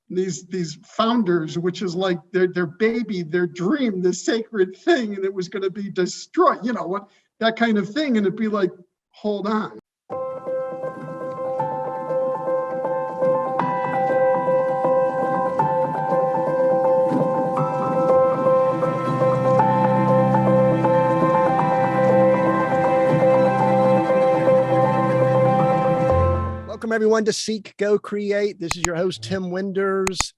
these founders, which is like their baby, their dream, this sacred thing, and it was going to be destroyed, what, that kind of thing. And it'd be like, hold on. Welcome everyone to Seek, Go, Create. This is your host, Tim Winders.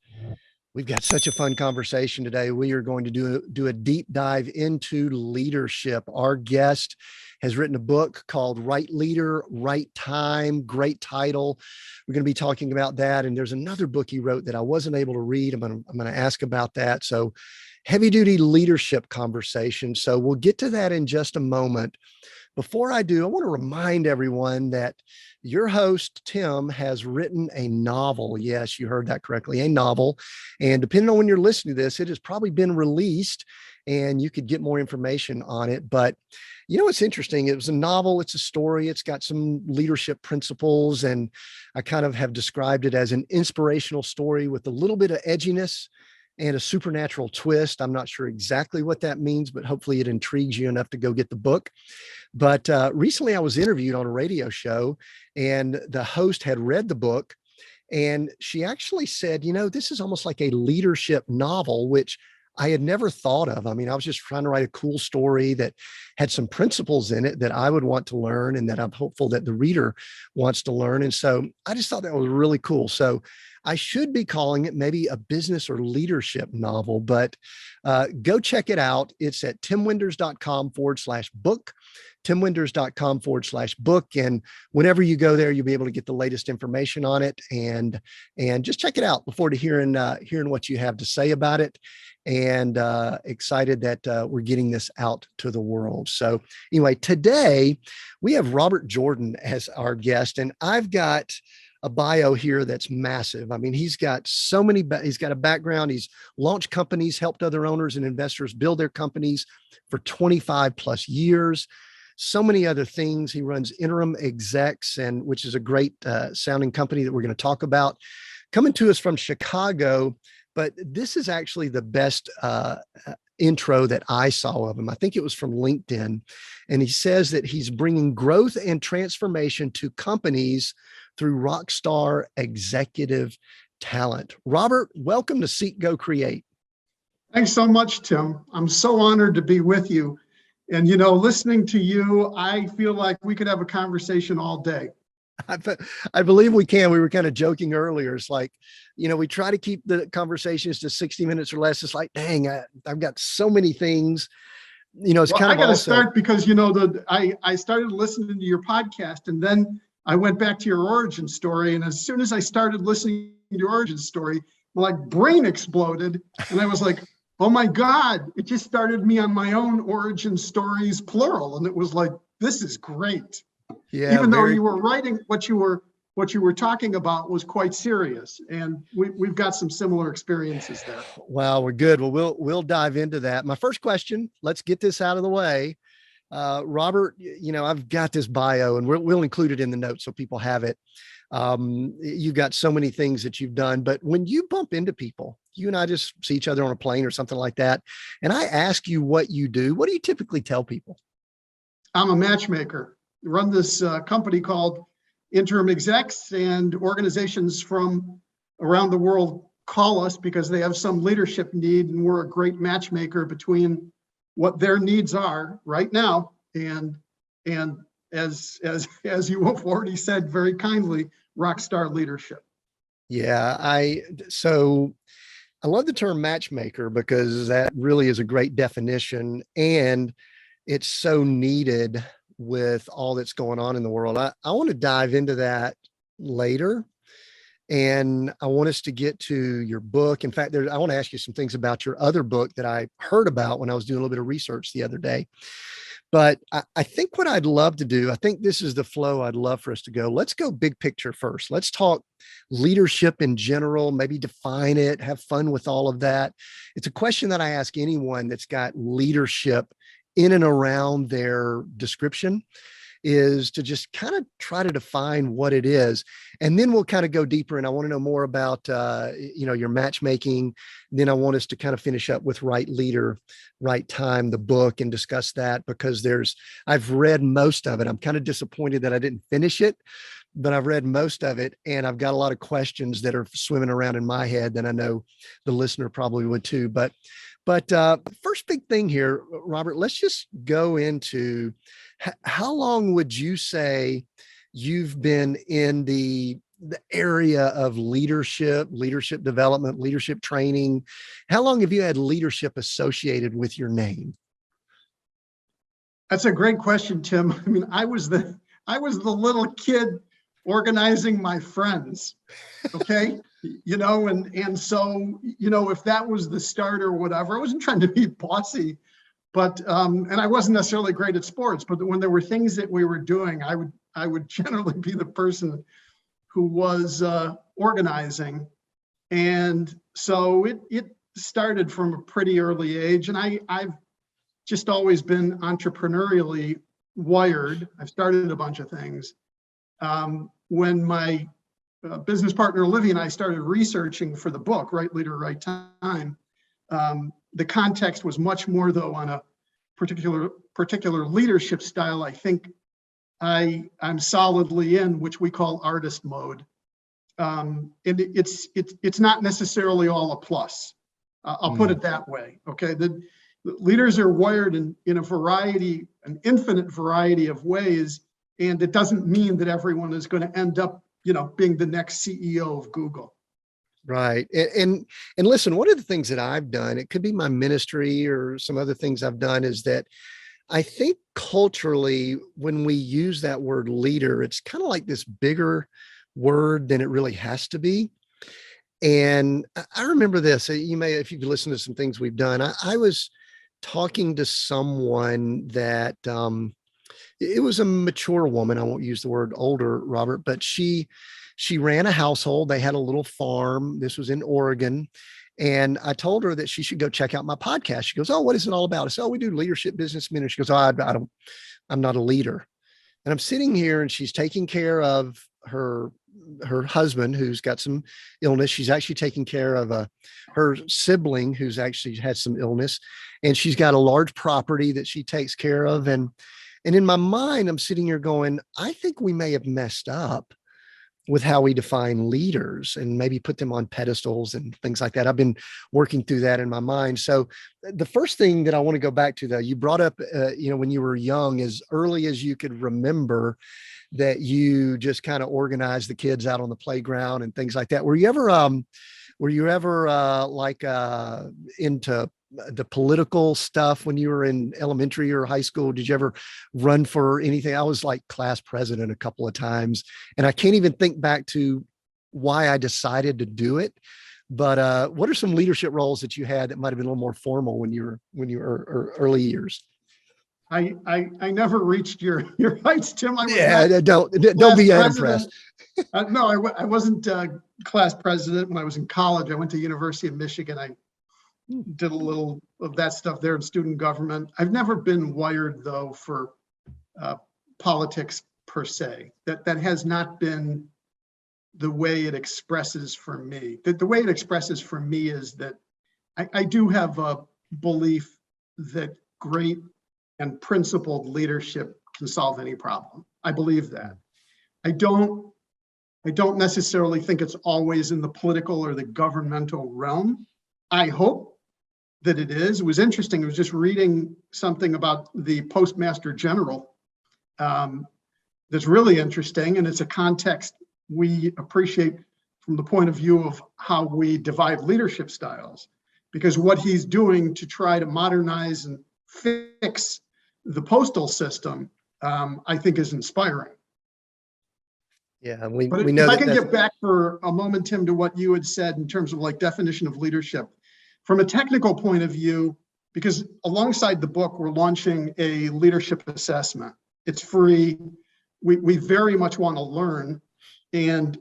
We've got such a fun conversation today. We are going to do a deep dive into leadership. Our guest has written a book called Right Leader, Right Time. Great title. We're going to be talking about that. And there's another book he wrote that I wasn't able to read. I'm going to ask about that. So heavy duty leadership conversation. So we'll get to that in just a moment. Before I do, I want to remind everyone that your host, Tim, has written a novel. Yes, you heard that correctly, a novel. And depending on when you're listening to this, it has probably been released and you could get more information on it. But it's interesting. It was a novel. It's a story. It's got some leadership principles. And I kind of have described it as an inspirational story with a little bit of edginess and a supernatural twist. I'm not sure exactly what that means, but hopefully it intrigues you enough to go get the book. But recently I was interviewed on a radio show and the host had read the book and she actually said, this is almost like a leadership novel, which I had never thought of. I mean, I was just trying to write a cool story that had some principles in it that I would want to learn and that I'm hopeful that the reader wants to learn. And so I just thought that was really cool. So I should be calling it maybe a business or leadership novel, but go check it out. It's at timwinders.com/book, timwinders.com/book. And whenever you go there, you'll be able to get the latest information on it and just check it out. Look forward to hearing what you have to say about it. And excited that we're getting this out to the world. So anyway, today we have Robert Jordan as our guest, and I've got a bio here that's massive. I mean, he's got a background. He's launched companies, helped other owners and investors build their companies for 25 plus years. So many other things. He runs InterimExecs, which is a great sounding company that we're going to talk about. Coming to us from Chicago, but this is actually the best intro that I saw of him. I think it was from LinkedIn. And he says that he's bringing growth and transformation to companies through rockstar executive talent. Robert, welcome to Seek, Go, Create. Thanks so much, Tim. I'm so honored to be with you. And, listening to you, I feel like we could have a conversation all day. I believe we can. We were kind of joking earlier. It's like, we try to keep the conversations to 60 minutes or less. It's like, dang, I've got so many things. It's kind of. I got to start because I started listening to your podcast, and then I went back to your origin story. And as soon as I started listening to your origin story, my brain exploded, and I was like, oh my God! It just started me on my own origin stories, plural, and it was like, this is great. Yeah, even though you were writing what you were talking about was quite serious, and we've got some similar experiences there. Wow, we're good. Well, we'll dive into that. My first question, let's get this out of the way. Robert, I've got this bio and we'll include it in the notes so people have it. You've got so many things that you've done, but when you bump into people, you and I just see each other on a plane or something like that, and I ask you what you do, what do you typically tell people? I'm a matchmaker. Run this company called InterimExecs, and organizations from around the world call us because they have some leadership need, and we're a great matchmaker between what their needs are right now and as you have already said very kindly, rockstar leadership. Yeah, I love the term matchmaker because that really is a great definition, and it's so needed with all that's going on in the world. I want to dive into that later. And I want us to get to your book. In fact, I want to ask you some things about your other book that I heard about when I was doing a little bit of research the other day. But I think what I'd love to do, I think this is the flow I'd love for us to go. Let's go big picture first. Let's talk leadership in general, maybe define it, have fun with all of that. It's a question that I ask anyone that's got leadership in and around their description. is to just kind of try to define what it is. And then we'll kind of go deeper. And I want to know more about, your matchmaking. Then I want us to kind of finish up with Right Leader, Right Time, the book, and discuss that, because I've read most of it. I'm kind of disappointed that I didn't finish it, but I've read most of it, and I've got a lot of questions that are swimming around in my head that I know the listener probably would too. But first big thing here, Robert, let's just go into how long would you say you've been in the area of leadership development, leadership training? How long have you had leadership associated with your name? That's a great question, Tim. I mean, I was the little kid organizing my friends. Okay. And so, if that was the start or whatever, I wasn't trying to be bossy, but, and I wasn't necessarily great at sports, but when there were things that we were doing, I would generally be the person who was organizing. And so it started from a pretty early age. And I've just always been entrepreneurially wired. I've started a bunch of things. When my business partner Olivia and I started researching for the book, Right Leader, Right Time, the context was much more, though, on a particular leadership style. I think I'm solidly in, which we call artist mode. And it's not necessarily all a plus. I'll put it that way. Okay. The leaders are wired in an infinite variety of ways. And it doesn't mean that everyone is going to end up, being the next CEO of Google. Right. And listen, one of the things that I've done, it could be my ministry or some other things I've done, is that I think culturally, when we use that word leader, it's kind of like this bigger word than it really has to be. And I remember this, if you've listened to some things we've done, I was talking to someone that, it was a mature woman. I won't use the word older, Robert, but she ran a household. They had a little farm. This was in Oregon. And I told her that she should go check out my podcast. She goes, "Oh, what is it all about?" I said, "Oh, we do leadership business ministry." She goes, "Oh, I'm not a leader." And I'm sitting here and she's taking care of her husband, who's got some illness. She's actually taking care of her sibling who's actually had some illness. And she's got a large property that she takes care of. And in my mind, I'm sitting here going, I think we may have messed up with how we define leaders and maybe put them on pedestals and things like that. I've been working through that in my mind. So the first thing that I want to go back to, though, you brought up, when you were young, as early as you could remember, that you just kind of organized the kids out on the playground and things like that. Were you ever into the political stuff when you were in elementary or high school? Did you ever run for anything? I was like class president a couple of times, and I can't even think back to why I decided to do it. But what are some leadership roles that you had that might have been a little more formal when you were early years? I never reached your heights, Tim. Don't be unimpressed. No, I wasn't class president when I was in college. I went to University of Michigan. I did a little of that stuff there in student government. I've never been wired, though, for politics per se. That has not been the way it expresses for me. The way it expresses for me is that I do have a belief that great and principled leadership can solve any problem. I believe that. I don't necessarily think it's always in the political or the governmental realm. I hope that it is. It was interesting. I was just reading something about the Postmaster General that's really interesting, and it's a context we appreciate from the point of view of how we divide leadership styles, because what he's doing to try to modernize and fix the postal system, I think, is inspiring. Yeah, we But know if I that. can get back for a moment, Tim, to what you had said in terms of like definition of leadership, from a technical point of view, because alongside the book, we're launching a leadership assessment. It's free. We very much want to learn and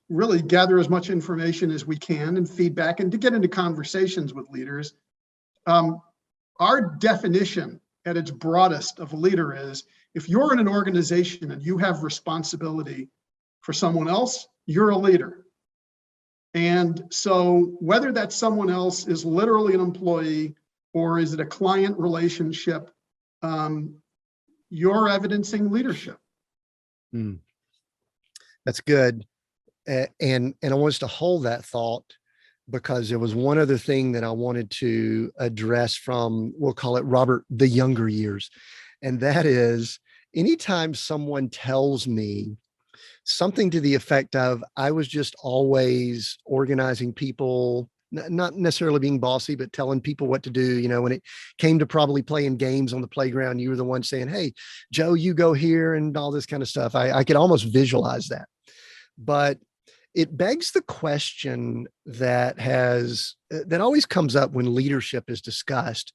really gather as much information as we can and feedback, and to get into conversations with leaders. Our definition at its broadest of a leader is if you're in an organization and you have responsibility for someone else, you're a leader. And so whether that someone else is literally an employee or is it a client relationship, you're evidencing leadership. That's good. And I want us to hold that thought, because there was one other thing that I wanted to address from, we'll call it Robert, the younger years. And that is, anytime someone tells me something to the effect of, I was just always organizing people, not necessarily being bossy, but telling people what to do. You know, when it came to probably playing games on the playground, you were the one saying, hey, Joe, you go here, and all this kind of stuff. I could almost visualize that. But it begs the question that always comes up when leadership is discussed.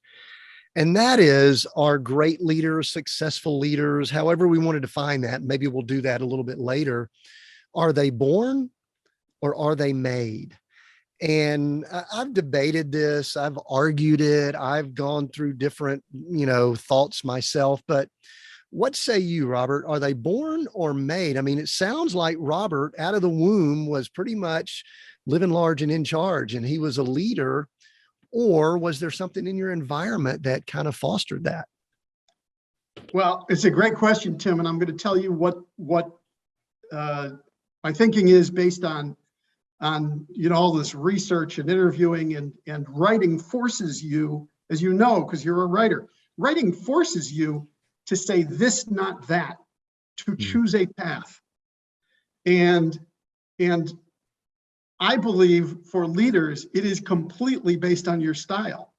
And that is, are great leaders, successful leaders, however we want to define that, maybe we'll do that a little bit later, are they born or are they made? And I've debated this, I've argued it, I've gone through different, thoughts myself, but what say you, Robert? Are they born or made? I mean, it sounds like Robert out of the womb was pretty much living large and in charge, and he was a leader. Or was there something in your environment that kind of fostered that? Well, it's a great question, Tim, and I'm going to tell you what my thinking is based on all this research and interviewing and writing forces you, as you know, because you're a writer. Writing forces you to say this, not that, to choose a path. And I believe for leaders, it is completely based on your style.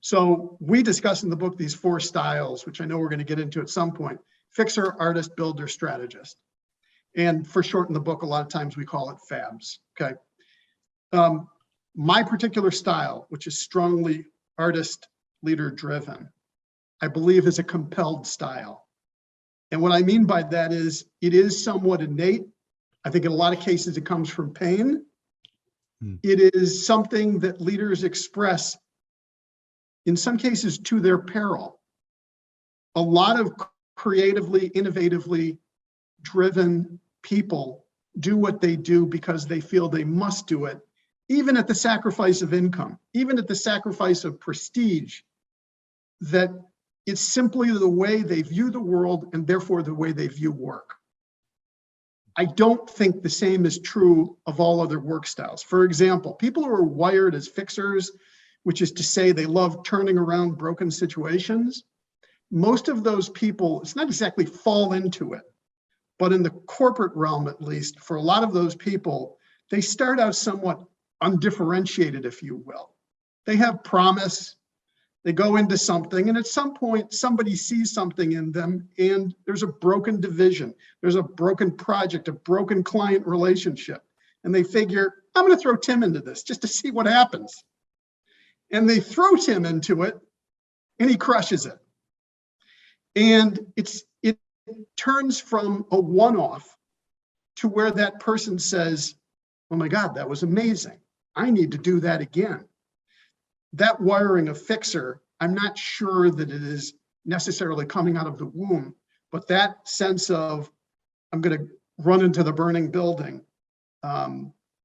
So we discuss in the book these 4 styles, which I know we're going to get into at some point: fixer, artist, builder, strategist. And for short in the book, a lot of times we call it FABs. Okay. My particular style, which is strongly artist leader driven, I believe is a compelled style. And what I mean by that is it is somewhat innate. I think in a lot of cases it comes from pain. It is something that leaders express, in some cases, to their peril. A lot of creatively, innovatively driven people do what they do because they feel they must do it, even at the sacrifice of income, even at the sacrifice of prestige, that it's simply the way they view the world and therefore the way they view work. I don't think the same is true of all other work styles. For example, people who are wired as fixers, which is to say they love turning around broken situations, most of those people, it's not exactly fall into it, but in the corporate realm, at least, for a lot of those people, they start out somewhat undifferentiated, if you will. They have promise, they go into something, and at some point, somebody sees something in them, and there's a broken division, there's a broken project, a broken client relationship, and they figure, I'm going to throw Tim into this just to see what happens. And they throw Tim into it, and he crushes it. And it turns from a one-off to where that person says, oh my God, that was amazing. I need to do that again. That wiring of fixer, I'm not sure that it is necessarily coming out of the womb, but that sense of I'm going to run into the burning building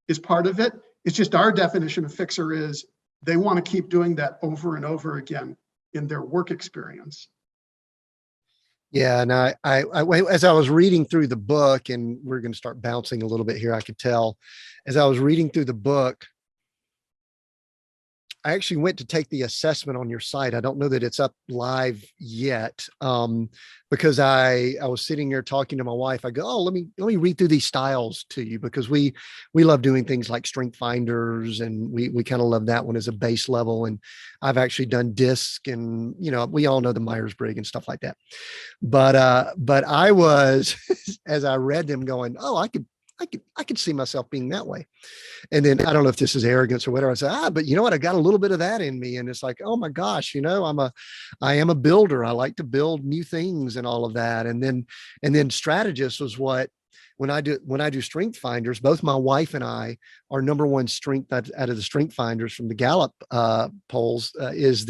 is part of it. It's just our definition of fixer is they want to keep doing that over and over again in their work experience. Yeah, and I as I was reading through the book, and we're going to start bouncing a little bit here, I could tell, as I was reading through the book, I actually went to take the assessment on your site. I don't know that it's up live yet, because I was sitting here talking to my wife. I go, oh, let me read through these styles to you, because we love doing things like strength finders, and we kind of love that one as a base level. And I've actually done DISC, and we all know the Myers-Briggs and stuff like that. But I was as I read them going, oh, I could see myself being that way. And then I don't know if this is arrogance or whatever. I said, but you know what? I got a little bit of that in me. And it's like, oh my gosh, I am a builder. I like to build new things and all of that. And then strategist was what, when I do strength finders, both my wife and I, our number one strength out of the strength finders from the Gallup polls is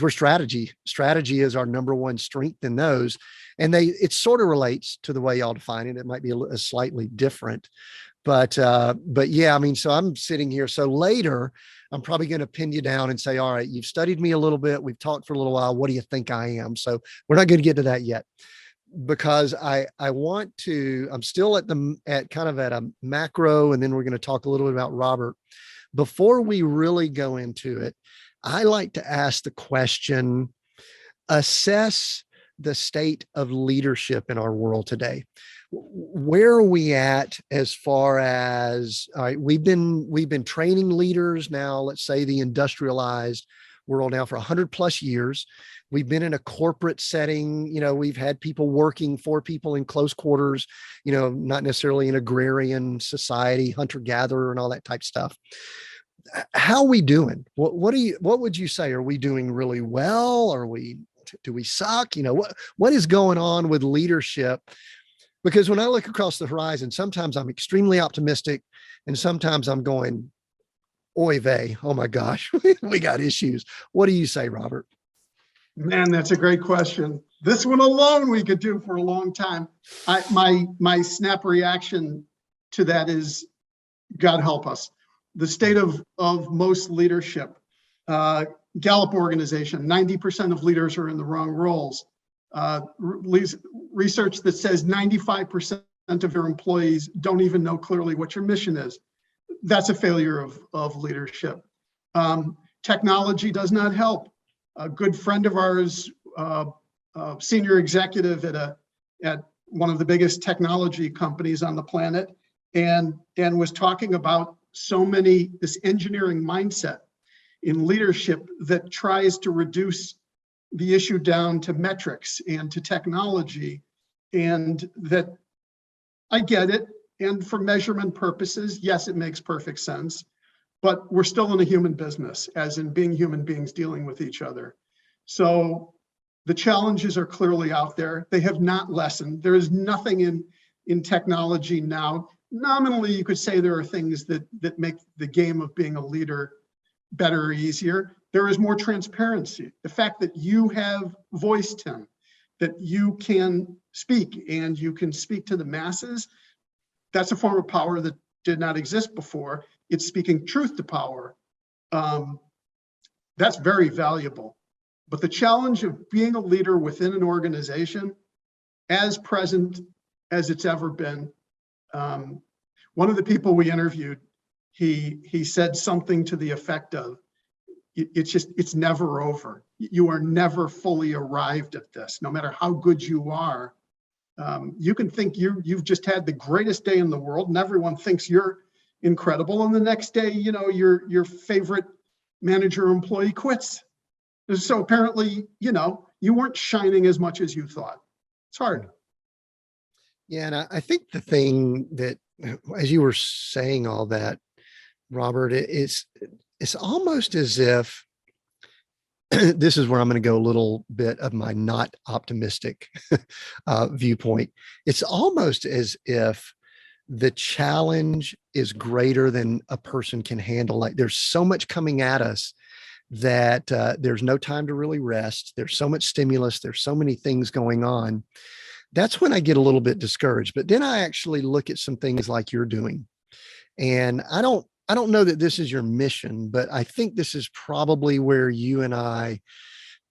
we're strategy. Strategy is our number one strength in those, and it sort of relates to the way y'all define it. It might be a slightly different, but yeah, I mean, so I'm sitting here. So later, I'm probably going to pin you down and say, all right, you've studied me a little bit. We've talked for a little while. What do you think I am? So we're not going to get to that yet, because I want to, I'm still at kind of at a macro, and then we're going to talk a little bit about Robert. Before we really go into it, I like to ask the question, assess the state of leadership in our world today. Where are we at as far as, all right, we've been training leaders now, let's say the industrialized world now for 100+ years. We've been in a corporate setting, we've had people working for people in close quarters, not necessarily an agrarian society, hunter-gatherer and all that type stuff. How are we doing? What would you say? Are we doing really well? Do we suck? What is going on with leadership? Because when I look across the horizon, sometimes I'm extremely optimistic, and sometimes I'm going, oy vey, oh my gosh, we got issues. What do you say, Robert? Man, that's a great question. This one alone we could do for a long time. My snap reaction to that is, God help us. The state of most leadership, Gallup organization, 90% of leaders are in the wrong roles. Research that says 95% of your employees don't even know clearly what your mission is. That's a failure of leadership. Technology does not help. A good friend of ours, senior executive at one of the biggest technology companies on the planet, and was talking about this engineering mindset in leadership that tries to reduce the issue down to metrics and to technology, and that I get it. And for measurement purposes, yes, it makes perfect sense, but we're still in a human business, as in being human beings dealing with each other. So the challenges are clearly out there. They have not lessened. There is nothing in technology now. Nominally, you could say there are things that make the game of being a leader better or easier. There is more transparency. The fact that you have voice, Tim, that you can speak and you can speak to the masses, that's a form of power that did not exist before. It's speaking truth to power. That's very valuable. But the challenge of being a leader within an organization, as present as it's ever been, one of the people we interviewed, he said something to the effect of, it's never over. You are never fully arrived at this, no matter how good you are. You can think you've just had the greatest day in the world, and everyone thinks you're incredible. And the next day, your favorite manager or employee quits. So apparently, you weren't shining as much as you thought. It's hard. Yeah, and I think the thing that, as you were saying all that, Robert, it's almost as if this is where I'm going to go a little bit of my not optimistic viewpoint. It's almost as if the challenge is greater than a person can handle. Like, there's so much coming at us that there's no time to really rest. There's so much stimulus. There's so many things going on. That's when I get a little bit discouraged. But then I actually look at some things like you're doing. And I don't know that this is your mission, but I think this is probably where you and I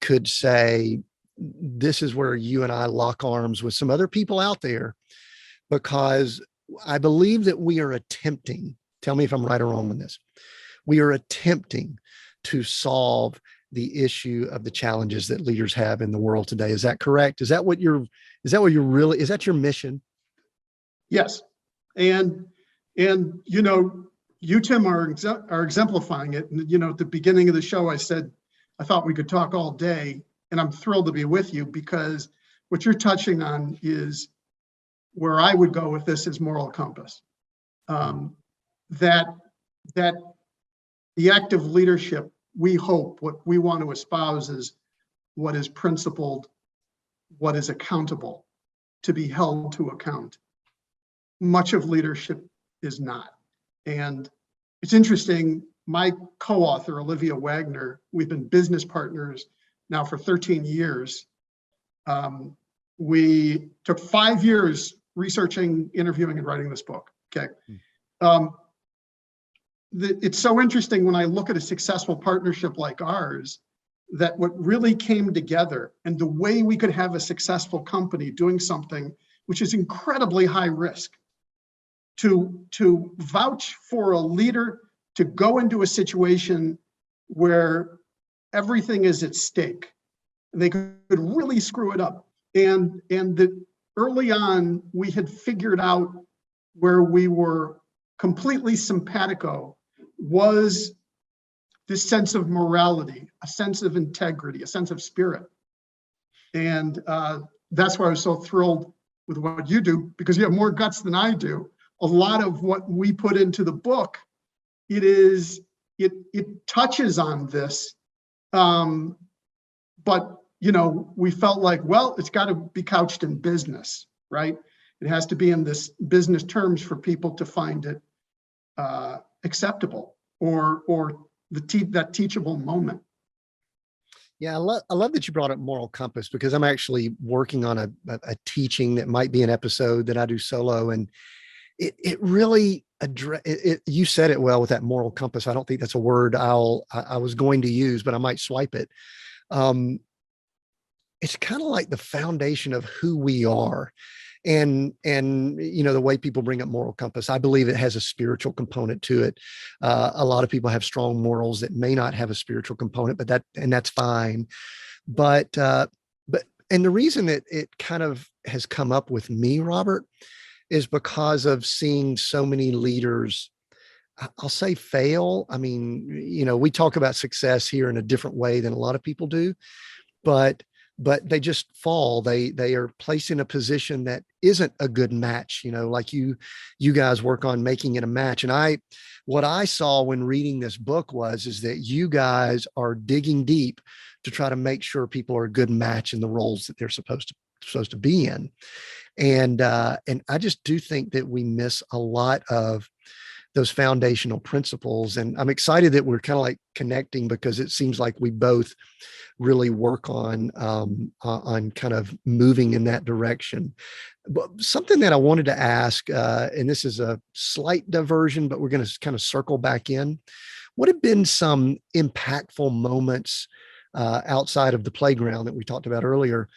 could say, this is where you and I lock arms with some other people out there, because I believe that we are attempting, tell me if I'm right or wrong on this, we are attempting to solve the issue of the challenges that leaders have in the world today. Is that correct? Is that your mission? Yes. And you, Tim, are exemplifying it. And, at the beginning of the show, I said, I thought we could talk all day, and I'm thrilled to be with you, because what you're touching on is where I would go with this is moral compass. That the act of leadership, we hope, what we want to espouse is what is principled, what is accountable, to be held to account. much of leadership is not. And it's interesting, my co-author, Olivia Wagner, we've been business partners now for 13 years. We took 5 years researching, interviewing, and writing this book, okay? It's so interesting when I look at a successful partnership like ours, that what really came together and the way we could have a successful company doing something which is incredibly high risk, to vouch for a leader to go into a situation where everything is at stake and they could really screw it up. And that early on, we had figured out where we were completely simpatico was this sense of morality, a sense of integrity, a sense of spirit. And that's why I was so thrilled with what you do, because you have more guts than I do. A lot of what we put into the book, it touches on this, but we felt like, well, it's got to be couched in business, right? It has to be in this business terms for people to find it acceptable or that teachable moment. Yeah, I love that you brought up moral compass, because I'm actually working on a teaching that might be an episode that I do solo, and it really you said it well with that moral compass. I don't think that's a word I was going to use, but I might swipe it. It's kind of like the foundation of who we are. And the way people bring up moral compass, I believe it has a spiritual component to it. A lot of people have strong morals that may not have a spiritual component, but that's fine. But the reason that it kind of has come up with me, Robert, is because of seeing so many leaders, I'll say, fail. I mean, we talk about success here in a different way than a lot of people do, but they just fall. They are placed in a position that isn't a good match, like you guys work on making it a match. And what I saw when reading this book is that you guys are digging deep to try to make sure people are a good match in the roles that they're supposed to be in. And I just do think that we miss a lot of those foundational principles. And I'm excited that we're kind of like connecting, because it seems like we both really work on kind of moving in that direction. But something that I wanted to ask, and this is a slight diversion, but we're going to kind of circle back in. What have been some impactful moments outside of the playground that we talked about earlier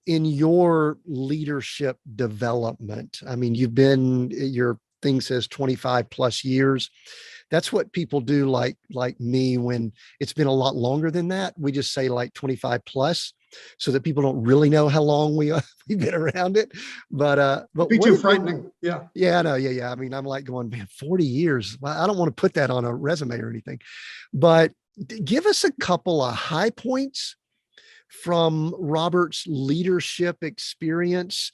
in your leadership development? I mean, your thing says 25 plus years. That's what people do, like me, when it's been a lot longer than that. We just say like 25 plus, so that people don't really know how long we've been around it. But be too frightening. Yeah. Yeah, no, yeah. I mean, I'm like going, man, 40 years. Well, I don't want to put that on a resume or anything, but give us a couple of high points from Robert's leadership experience.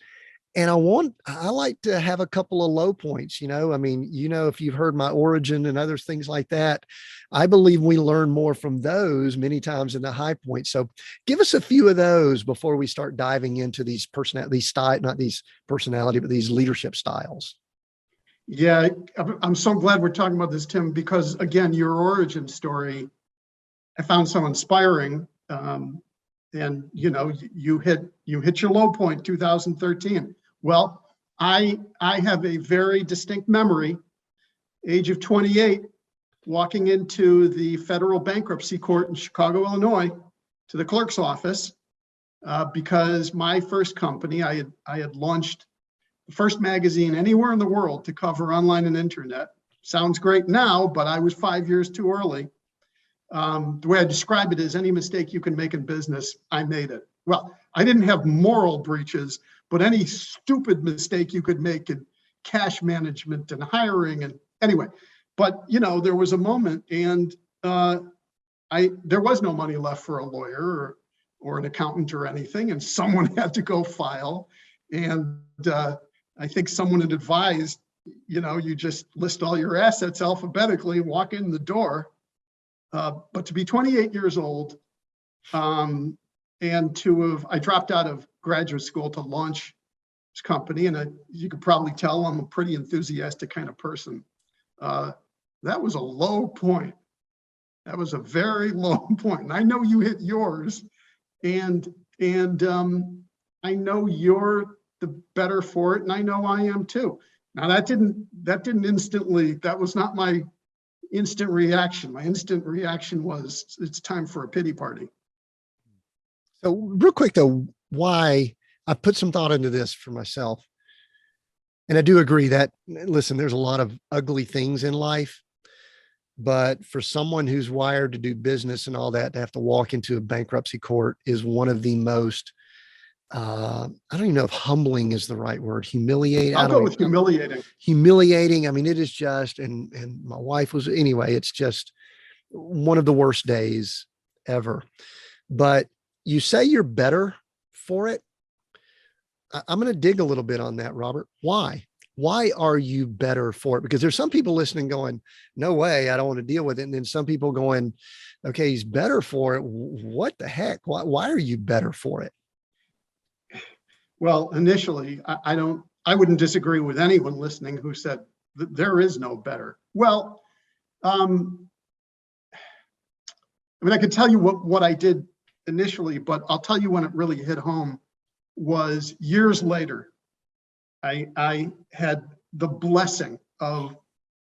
And I like to have a couple of low points, I mean, if you've heard my origin and other things like that, I believe we learn more from those many times than the high points. So give us a few of those before we start diving into these not these personality, but these leadership styles. Yeah, I'm so glad we're talking about this, Tim, because again, your origin story, I found so inspiring. And you hit your low point, 2013. Well, I have a very distinct memory, age of 28, walking into the federal bankruptcy court in Chicago, Illinois, to the clerk's office, because my first company, I had launched the first magazine anywhere in the world to cover online and internet. Sounds great now, but I was 5 years too early. The way I describe it is, any mistake you can make in business, I made it. Well, I didn't have moral breaches, but any stupid mistake you could make in cash management and hiring. And anyway, but there was a moment, and there was no money left for a lawyer or an accountant or anything, and someone had to go file. And I think someone had advised, you just list all your assets alphabetically and walk in the door. But to be 28 years old, and I dropped out of graduate school to launch company, and you could probably tell I'm a pretty enthusiastic kind of person. That was a low point. That was a very low point. And I know you hit yours, and I know you're the better for it, and I know I am too. Now that didn't instantly, that was not my instant reaction. My instant reaction was, it's time for a pity party. So real quick though, why I put some thought into this for myself. And I do agree that, listen, there's a lot of ugly things in life, but for someone who's wired to do business and all that, to have to walk into a bankruptcy court is one of the most, I don't even know if humbling is the right word. Humiliating. I'll go with humiliating. Humiliating. I mean, it is just, and my wife was, anyway, it's just one of the worst days ever. But you say you're better for it. I'm going to dig a little bit on that, Robert. Why? Why are you better for it? Because there's some people listening going, no way, I don't want to deal with it. And then some people going, okay, he's better for it. What the heck? Why are you better for it? Well, initially, I wouldn't disagree with anyone listening who said that there is no better. Well, I mean, I could tell you what I did initially, but I'll tell you when it really hit home was years later. I had the blessing of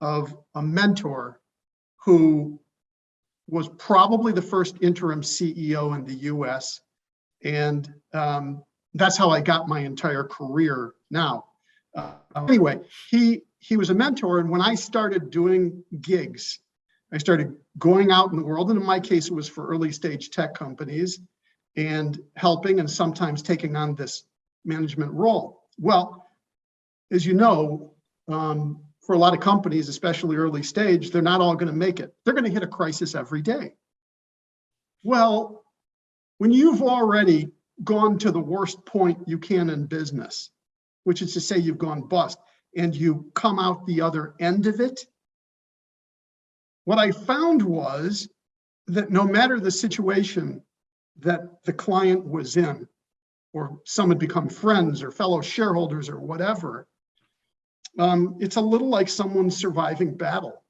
a mentor who was probably the first interim CEO in the US. And that's how I got my entire career now. Anyway, he was a mentor. And when I started doing gigs, I started going out in the world. And in my case, it was for early stage tech companies and helping and sometimes taking on this management role. Well, as you know, for a lot of companies, especially early stage, they're not all going to make it. They're going to hit a crisis every day. Well, when you've already gone to the worst point you can in business, which is to say you've gone bust, and you come out the other end of it, what I found was that no matter the situation that the client was in, or some had become friends or fellow shareholders or whatever, it's a little like someone surviving battle,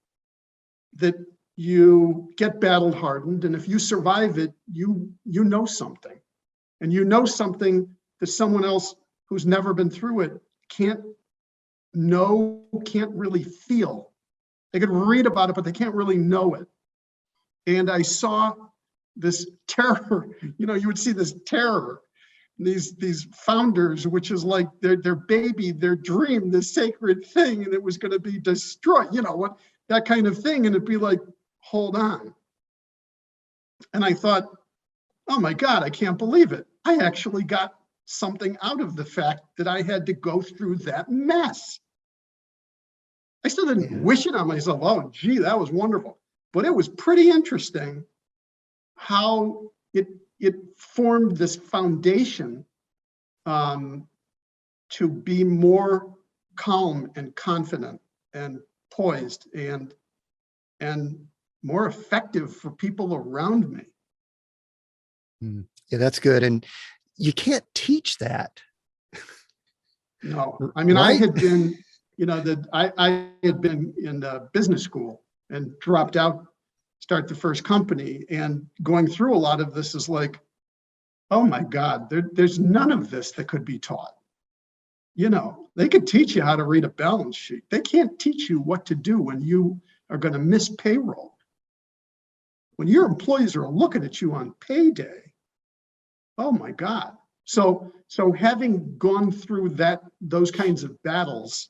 that you get battle hardened, and if you survive it, you know something, and you know something that someone else who's never been through it can't know, can't really feel. They could read about it, but they can't really know it. And I saw this terror, you would see this terror, these founders, which is like their baby, their dream, this sacred thing, and it was going to be destroyed, what, that kind of thing. And it'd be like, hold on. And I thought, oh my God, I can't believe it. I actually got something out of the fact that I had to go through that mess. I still didn't wish it on myself. Oh, gee, that was wonderful. But it was pretty interesting how it formed this foundation to be more calm and confident and poised and more effective for people around me. Yeah, that's good. And you can't teach that. No, I mean, right? I had been, I had been in business school and dropped out, start the first company, and going through a lot of this is like, oh my God, there's none of this that could be taught. They could teach you how to read a balance sheet. They can't teach you what to do when you are going to miss payroll. When your employees are looking at you on payday, oh my God. So having gone through those kinds of battles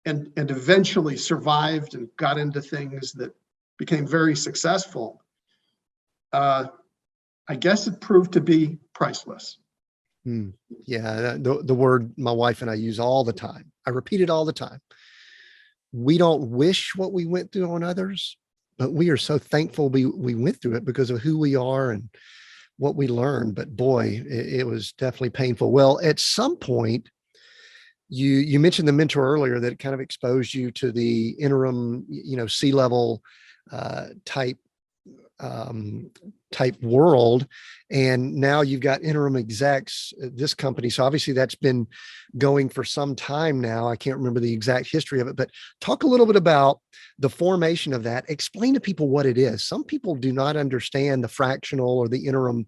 and eventually survived and got into things that became very successful, I guess it proved to be priceless. Yeah, the word my wife and I use all the time. I repeat it all the time. We don't wish what we went through on others, but we are so thankful we went through it because of who we are and what we learned. But boy, it was definitely painful. Well, at some point, you mentioned the mentor earlier that kind of exposed you to the interim, C-level type type world. And now you've got InterimExecs, this company. So obviously that's been going for some time now. I can't remember the exact history of it, but talk a little bit about the formation of that. Explain to people what it is. Some people do not understand the fractional or the interim,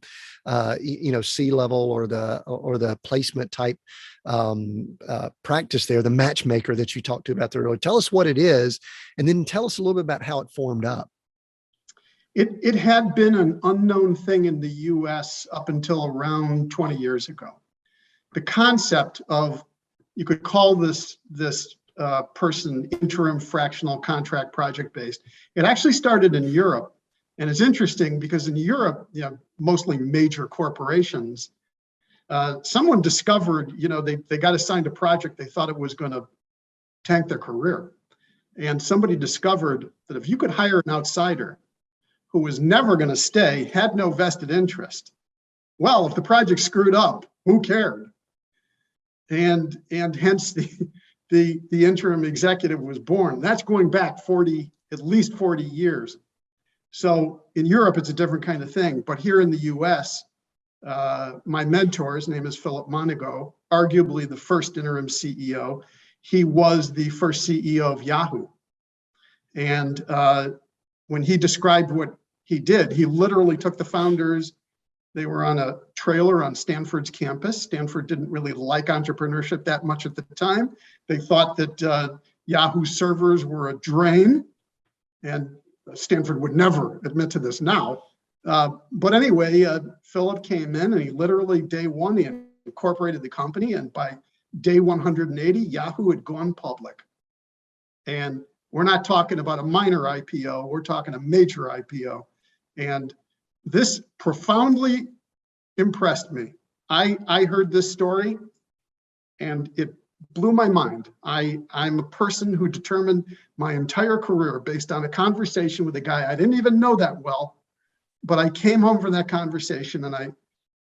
C-level or the placement type practice there, the matchmaker that you talked to about there earlier. Tell us what it is, and then tell us a little bit about how it formed up. It had been an unknown thing in the US up until around 20 years ago. The concept of, you could call this person interim fractional contract project based. It actually started in Europe. And it's interesting because in Europe, mostly major corporations, someone discovered, they got assigned a project, they thought it was going to tank their career. And somebody discovered that if you could hire an outsider who was never going to stay, had no vested interest, well, if the project screwed up, who cared? And hence the interim executive was born. That's going back at least 40 years. So in Europe, it's a different kind of thing. But here in the US, my mentor, his name is Philip Monago, arguably the first interim CEO. He was the first CEO of Yahoo. And when he described what he did, he literally took the founders. They were on a trailer on Stanford's campus. Stanford didn't really like entrepreneurship that much at the time. They thought that Yahoo servers were a drain, and Stanford would never admit to this now. But anyway, Philip came in and he literally day one, he incorporated the company, and by day 180, Yahoo had gone public. And we're not talking about a minor IPO, we're talking a major IPO. And this profoundly impressed me. I heard this story and it blew my mind. I'm a person who determined my entire career based on a conversation with a guy I didn't even know that well, but I came home from that conversation and I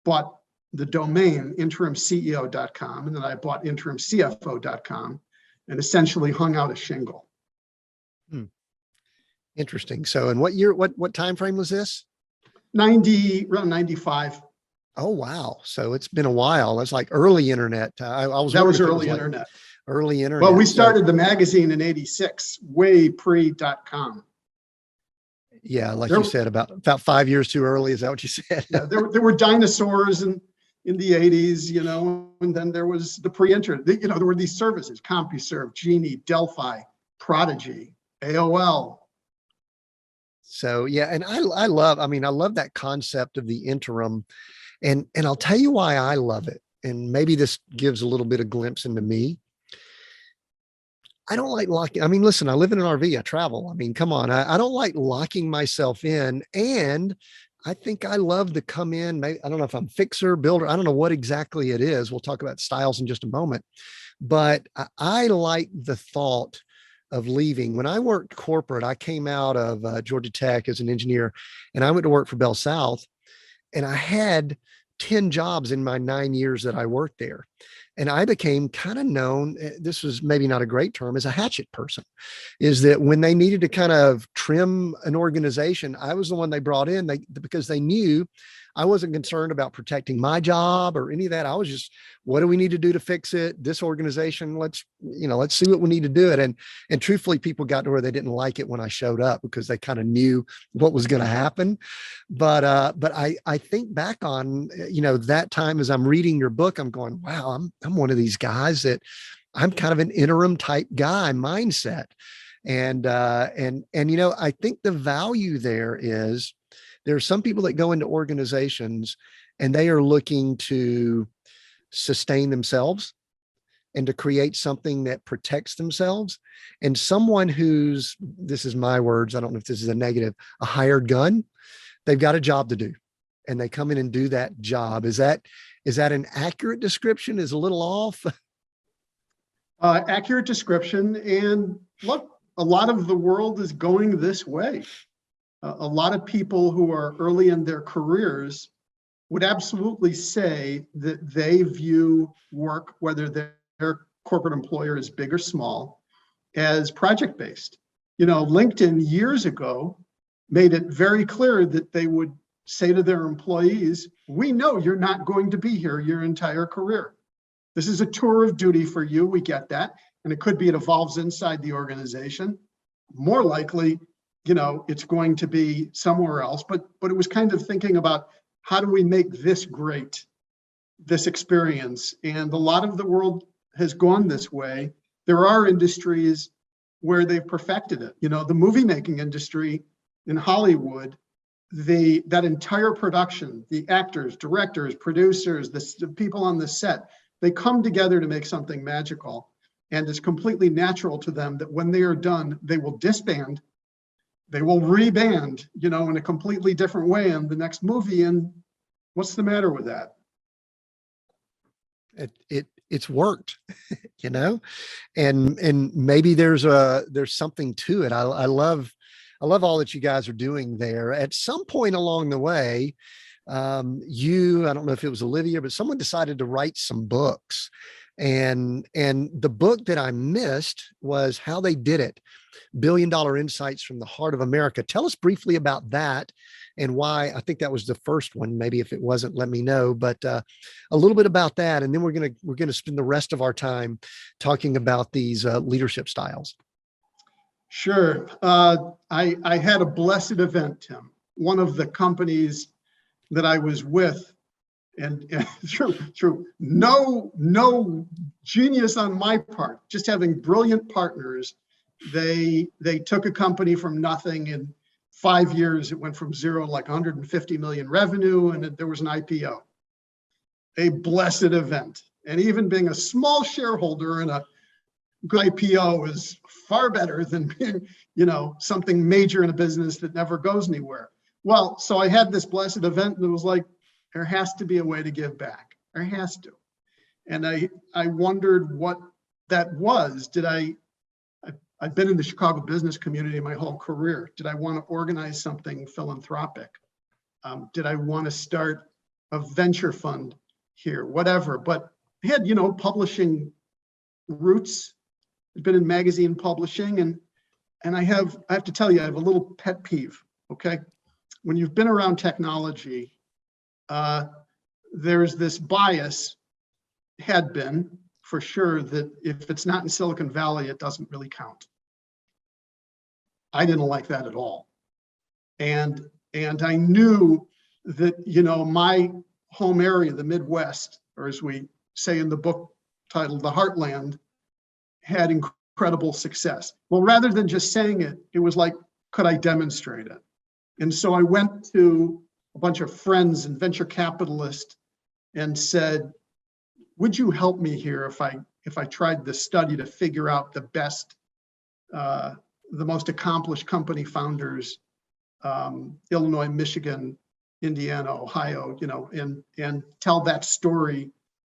bought the domain interimceo.com, and then I bought interimcfo.com and essentially hung out a shingle. Interesting. So in what year, what time frame was this? Around 95. Oh, wow. So it's been a while. That's like early internet. That was early internet. Early internet. Well, we started the magazine in 86, way pre.com. Yeah, like you said, about 5 years too early. Is that what you said? Yeah, there were dinosaurs in the 80s, and then there was the pre-internet. There were these services, CompuServe, Genie, Delphi, Prodigy, AOL. So yeah, and I love that concept of the interim, and I'll tell you why I love it. And maybe this gives a little bit of glimpse into me. I don't like locking. Listen, I live in an RV, I travel. Come on. I don't like locking myself in. And I think I love to come in. I don't know if I'm fixer, builder. I don't know what exactly it is. We'll talk about styles in just a moment. But I like the thought of leaving. When I worked corporate, I came out of Georgia Tech as an engineer, and I went to work for Bell South, and I had 10 jobs in my 9 years that I worked there. And I became kind of known, this was maybe not a great term, as a hatchet person, is that when they needed to kind of trim an organization, I was the one they brought in because they knew I wasn't concerned about protecting my job or any of that. I was just, what do we need to do to fix it? This organization, let's see what we need to do it. And truthfully, people got to where they didn't like it when I showed up because they kind of knew what was going to happen. But I think back on, that time as I'm reading your book, I'm going, wow, I'm one of these guys that I'm kind of an interim type guy mindset. And I think the value there is, there are some people that go into organizations and they are looking to sustain themselves and to create something that protects themselves. And someone who's, this is my words, I don't know if this is a negative, a hired gun, they've got a job to do and they come in and do that job. Is that an accurate description? Is a little off? Accurate description. And look, a lot of the world is going this way. A lot of people who are early in their careers would absolutely say that they view work, whether their corporate employer is big or small, as project-based. LinkedIn years ago made it very clear that they would say to their employees, we know you're not going to be here your entire career. This is a tour of duty for you. We get that. And it could be it evolves inside the organization. More likely, it's going to be somewhere else. But it was kind of thinking about, how do we make this great, this experience? And a lot of the world has gone this way. There are industries where they've perfected it. The movie making industry in Hollywood, that entire production, the actors, directors, producers, the people on the set, they come together to make something magical. And it's completely natural to them that when they are done, they will disband, they will reband, in a completely different way in the next movie. And what's the matter with that? It's worked, and maybe there's something to it. I love all that you guys are doing there. At some point along the way, I don't know if it was Olivia, but someone decided to write some books. And the book that I missed was How They Did It, $1 Billion Insights from the Heart of America. Tell us briefly about that and why. I think that was the first one. Maybe if it wasn't, let me know, but a little bit about that. And then we're going to spend the rest of our time talking about these leadership styles. Sure. I had a blessed event, Tim. One of the companies that I was with, and through no genius on my part, just having brilliant partners, they took a company from nothing. In 5 years, it went from zero to like 150 million revenue, and there was an IPO. A blessed event. And even being a small shareholder in a good IPO is far better than being, something major in a business that never goes anywhere. Well, so I had this blessed event, and it was like, there has to be a way to give back. There has to. And I wondered what that was. I've been in the Chicago business community my whole career. Did I want to organize something philanthropic? Did I want to start a venture fund here? Whatever. But I had, publishing roots. I've been in magazine publishing, and I have to tell you, I have a little pet peeve. Okay, when you've been around technology, there's this bias, had been for sure, that if it's not in Silicon Valley, it doesn't really count. I didn't like that at all. And I knew that, my home area, the Midwest, or as we say in the book titled The Heartland, had incredible success. Well, rather than just saying it, it was like, could I demonstrate it? And so I went to a bunch of friends and venture capitalists and said, would you help me here if I tried this study to figure out the best, the most accomplished company founders, Illinois, Michigan, Indiana, Ohio, and tell that story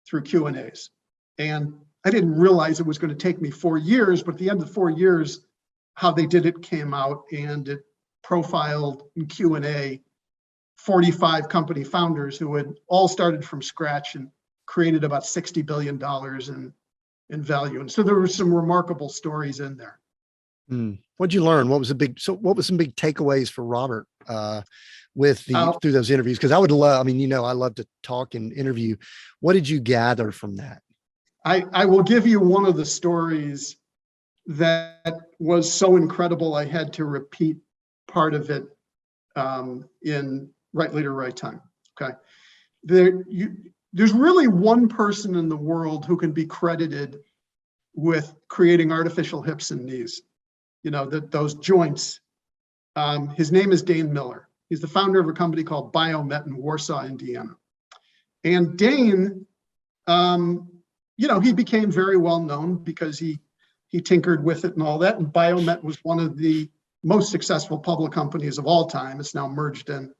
through Q&As. And I didn't realize it was going to take me 4 years, but at the end of 4 years, How They Did It came out, and it profiled in Q&A 45 company founders who had all started from scratch and created about $60 billion in value. And so there were some remarkable stories in there. What'd you learn? What was some big takeaways for Robert through those interviews? Because I would love, I love to talk and interview. What did you gather from that? I will give you one of the stories that was so incredible, I had to repeat part of it in Right Leader, Right Time. Okay. There's really one person in the world who can be credited with creating artificial hips and knees, those joints. His name is Dane Miller. He's the founder of a company called Biomet in Warsaw, Indiana. And Dane, he became very well known because he tinkered with it and all that. And Biomet was one of the most successful public companies of all time. It's now merged in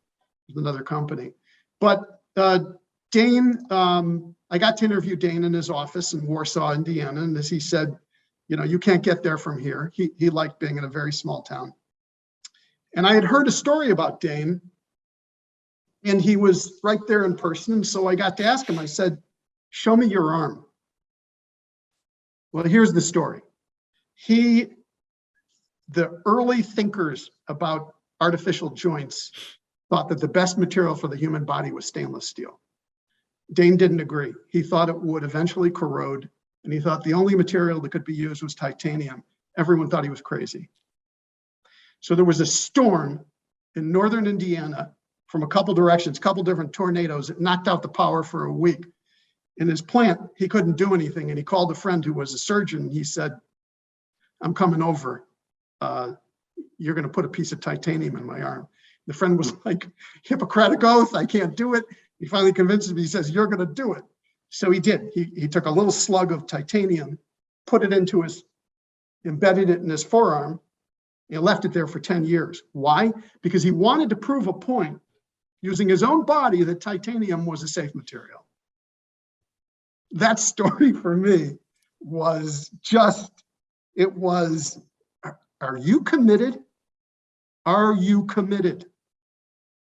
with another company. But Dane, I got to interview Dane in his office in Warsaw, Indiana. And as he said, you can't get there from here. He liked being in a very small town. And I had heard a story about Dane, and he was right there in person. And so I got to ask him, I said, show me your arm. Well, here's the story. The early thinkers about artificial joints, thought that the best material for the human body was stainless steel. Dane didn't agree. He thought it would eventually corrode, and he thought the only material that could be used was titanium. Everyone thought he was crazy. So there was a storm in northern Indiana from a couple directions, couple different tornadoes. It knocked out the power for a week. In his plant, he couldn't do anything, and he called a friend who was a surgeon. He said, I'm coming over. You're going to put a piece of titanium in my arm. The friend was like, Hippocratic oath, I can't do it. He finally convinced him. He says, you're going to do it. So he did. He took a little slug of titanium, put it into embedded it in his forearm, and left it there for 10 years. Why? Because he wanted to prove a point using his own body that titanium was a safe material. That story for me was just, it was, are you committed? Are you committed?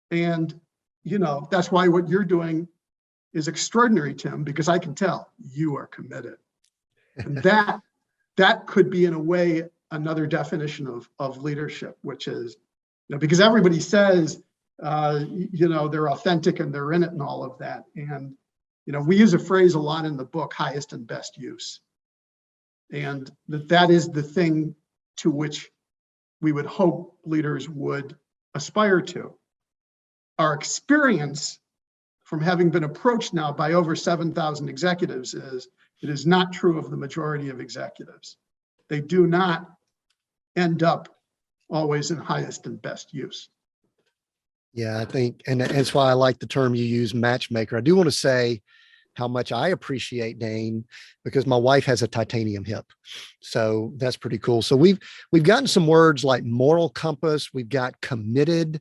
And, you know, that's why what you're doing is extraordinary, Tim, because I can tell you are committed. And that could be, in a way, another definition of leadership, which is, you know, because everybody says, you know, they're authentic and they're in it and all of that. And, you know, we use a phrase a lot in the book, highest and best use. And that is the thing to which we would hope leaders would aspire to. Our experience from having been approached now by over 7,000 executives is it is not true of the majority of executives. They do not end up always in highest and best use. Yeah, I think, and that's why I like the term you use, matchmaker. I do want to say how much I appreciate Dane, because my wife has a titanium hip. So that's pretty cool. So we've gotten some words like moral compass, we've got committed,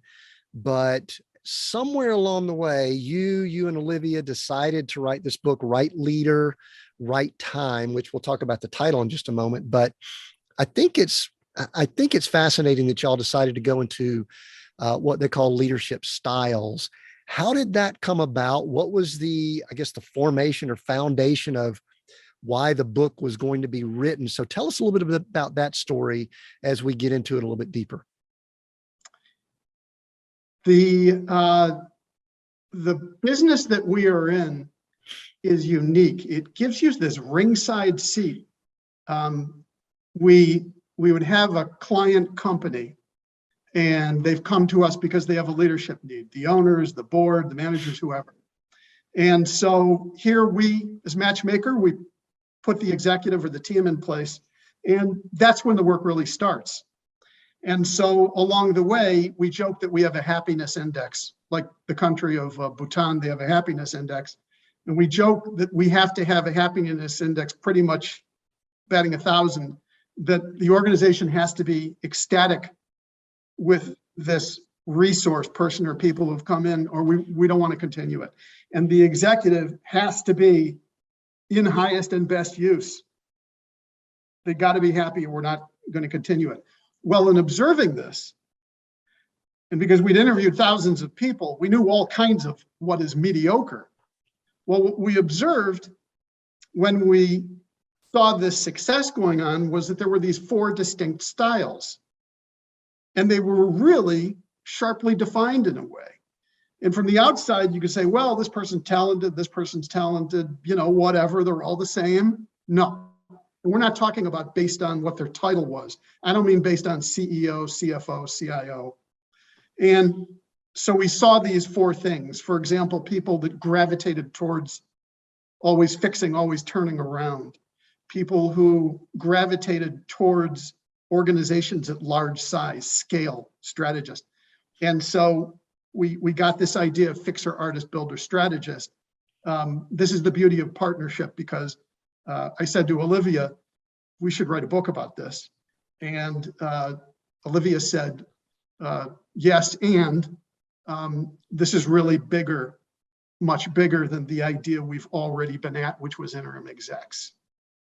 but somewhere along the way, you and Olivia decided to write this book, Right Leader, Right Time, which we'll talk about the title in just a moment. But I think it's fascinating that y'all decided to go into what they call leadership styles. How did that come about? What was the formation or foundation of why the book was going to be written? So tell us a little bit about that story as we get into it a little bit deeper. The business that we are in is unique. It gives you this ringside seat. We would have a client company, and they've come to us because they have a leadership need, the owners, the board, the managers, whoever. And so here we, as Matchmaker, we put the executive or the team in place, and that's when the work really starts. And so along the way, we joke that we have a happiness index, like the country of Bhutan, they have a happiness index. And we joke that we have to have a happiness index pretty much batting 1,000, that the organization has to be ecstatic with this resource person or people who've come in, or we don't want to continue it. And the executive has to be in highest and best use. They got to be happy, or we're not going to continue it. Well, in observing this, and because we'd interviewed thousands of people, we knew all kinds of what is mediocre. Well, what we observed when we saw this success going on was that there were these 4 distinct styles. And they were really sharply defined in a way. And from the outside, you could say, well, this person's talented, this person's talented, you know, whatever, they're all the same. No, and we're not talking about based on what their title was. I don't mean based on CEO, CFO, CIO. And so we saw these 4 things. For example, people that gravitated towards always fixing, always turning around. People who gravitated towards organizations at large size, scale, strategist. And so we got this idea of fixer, artist, builder, strategist. This is the beauty of partnership, because I said to Olivia, we should write a book about this. And Olivia said, yes, and this is really bigger, much bigger than the idea we've already been at, which was InterimExecs,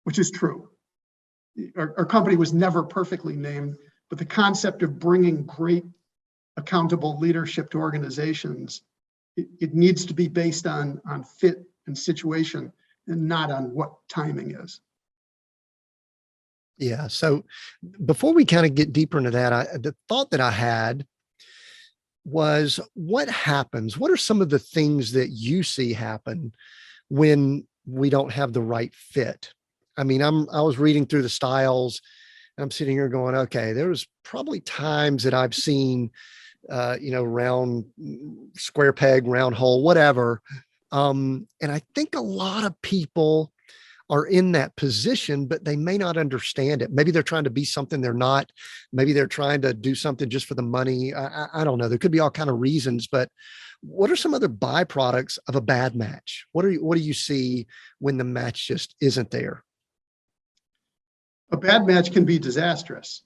which is true. Our company was never perfectly named, but the concept of bringing great accountable leadership to organizations, it needs to be based on fit and situation and not on what timing is. Yeah. So before we kind of get deeper into that, the thought that I had was what happens? What are some of the things that you see happen when we don't have the right fit? I mean, I was reading through the styles and I'm sitting here going, okay, there was probably times that I've seen, round square peg, round hole, whatever. And I think a lot of people are in that position, but they may not understand it. Maybe they're trying to be something they're not. Maybe they're trying to do something just for the money. I don't know. There could be all kind of reasons, but what are some other byproducts of a bad match? What do you see when the match just isn't there? A bad match can be disastrous.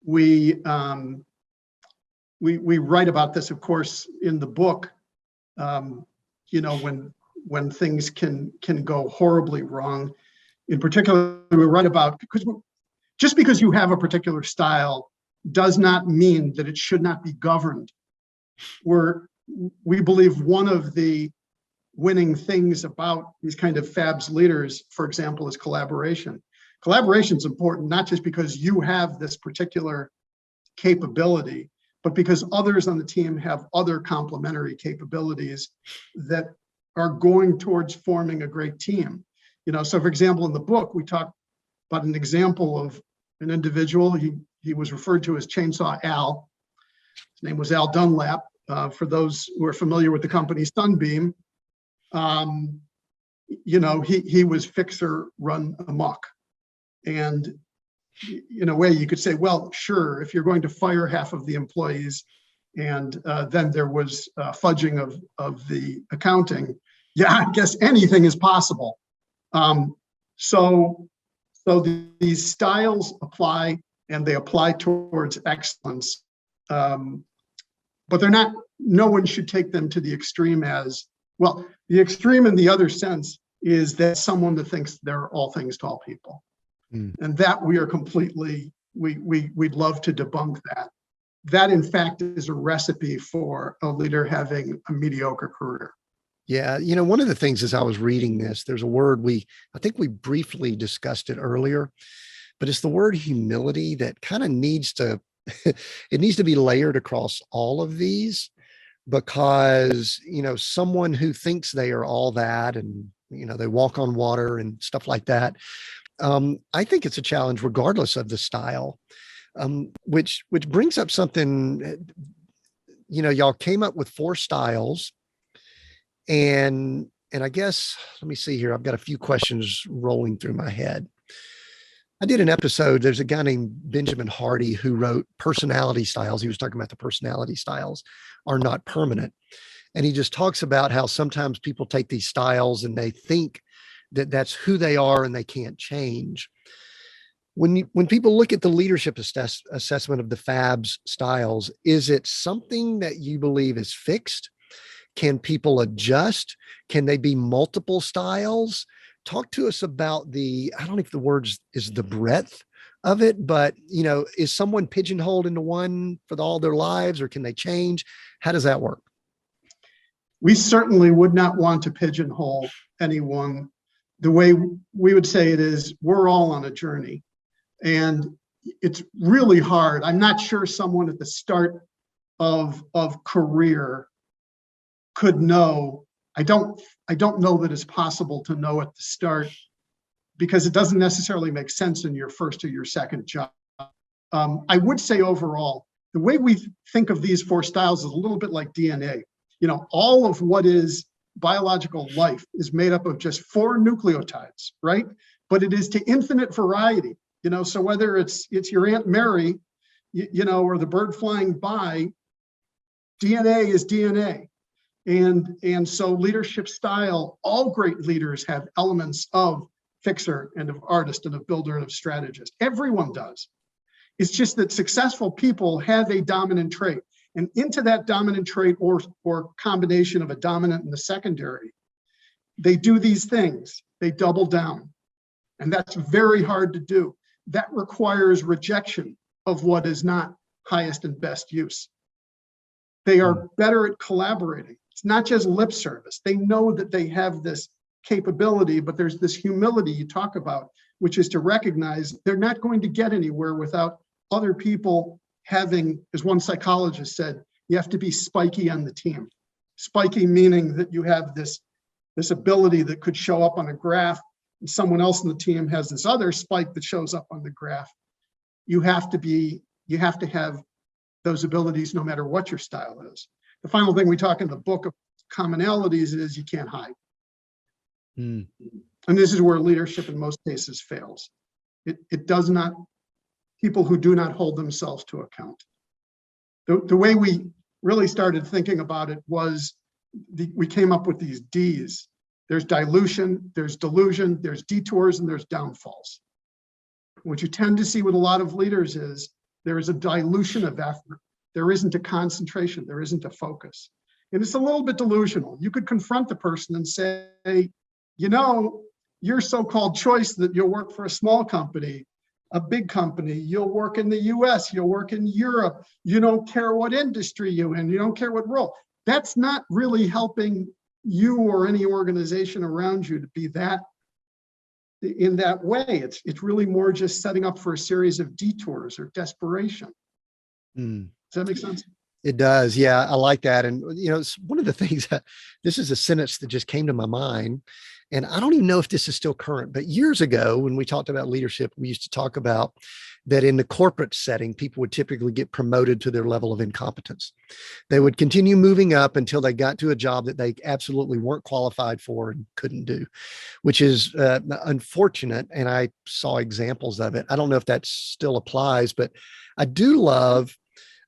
We write about this, of course, in the book. When things can go horribly wrong. In particular, we write about, just because you have a particular style does not mean that it should not be governed. We believe one of the winning things about these kind of FABS leaders, for example, is collaboration. Collaboration is important, not just because you have this particular capability, but because others on the team have other complementary capabilities that are going towards forming a great team. So for example, in the book, we talk about an example of an individual. He was referred to as Chainsaw Al. His name was Al Dunlap. For those who are familiar with the company Sunbeam, he was fixer run amok. And in a way you could say, well, sure, if you're going to fire half of the employees and then there was fudging of the accounting, yeah, I guess anything is possible. So these styles apply, and they apply towards excellence, but they're not. No one should take them to the extreme as well. The extreme in the other sense is that someone that thinks they're all things to all people, and that we are completely. We'd love to debunk that. That in fact is a recipe for a leader having a mediocre career. Yeah. One of the things as I was reading this, there's a word I think we briefly discussed it earlier, but it's the word humility that kind of needs to, it needs to be layered across all of these, because, someone who thinks they are all that and, they walk on water and stuff like that. I think it's a challenge regardless of the style, which brings up something, y'all came up with 4 styles. And I guess, let me see here. I've got a few questions rolling through my head. I did an episode. There's a guy named Benjamin Hardy who wrote Personality Styles. He was talking about the personality styles are not permanent. And he just talks about how sometimes people take these styles and they think that that's who they are and they can't change. When people look at the leadership assessment of the FABS styles, is it something that you believe is fixed? Can people adjust? Can they be multiple styles? Talk to us about I don't know if the word is the breadth of it, but, is someone pigeonholed into one for all their lives, or can they change? How does that work? We certainly would not want to pigeonhole anyone. The way we would say it is, we're all on a journey, and it's really hard. I'm not sure someone at the start of career could know. I don't know that it's possible to know at the start, because it doesn't necessarily make sense in your first or your second job. I would say overall, the way we think of these 4 styles is a little bit like DNA. All of what is biological life is made up of just 4 nucleotides, right? But it is to infinite variety. So whether it's your Aunt Mary, or the bird flying by, DNA is DNA. And so leadership style, all great leaders have elements of fixer and of artist and of builder and of strategist. Everyone does. It's just that successful people have a dominant trait, and into that dominant trait or combination of a dominant and the secondary, they do these things. They double down, and that's very hard to do. That requires rejection of what is not highest and best use. They are better at collaborating. It's not just lip service. They know that they have this capability, but there's this humility you talk about, which is to recognize they're not going to get anywhere without other people having, as one psychologist said, you have to be spiky on the team. Spiky meaning that you have this ability that could show up on a graph, and someone else in the team has this other spike that shows up on the graph. You have to have those abilities no matter what your style is. The final thing we talk in the book of commonalities is you can't hide. And this is where leadership in most cases fails. It does not, people who do not hold themselves to account. The way we really started thinking about it was we came up with these Ds. There's dilution, there's delusion, there's detours, and there's downfalls. What you tend to see with a lot of leaders is there is a dilution of effort. There isn't a concentration, there isn't a focus. And it's a little bit delusional. You could confront the person and say, you know, your so-called choice that you'll work for a small company, a big company, you'll work in the US, you'll work in Europe, you don't care what industry you're in, you don't care what role. That's not really helping you or any organization around you to be that in that way. It's really more just setting up for a series of detours or desperation. Does that make sense? It does. Yeah, I like that. And, you know, it's one of the things that this is a sentence that just came to my mind. And I don't even know if this is still current, but years ago, when we talked about leadership, we used to talk about that in the corporate setting, people would typically get promoted to their level of incompetence. They would continue moving up until they got to a job that they absolutely weren't qualified for and couldn't do, which is unfortunate. And I saw examples of it. I don't know if that still applies, but I do love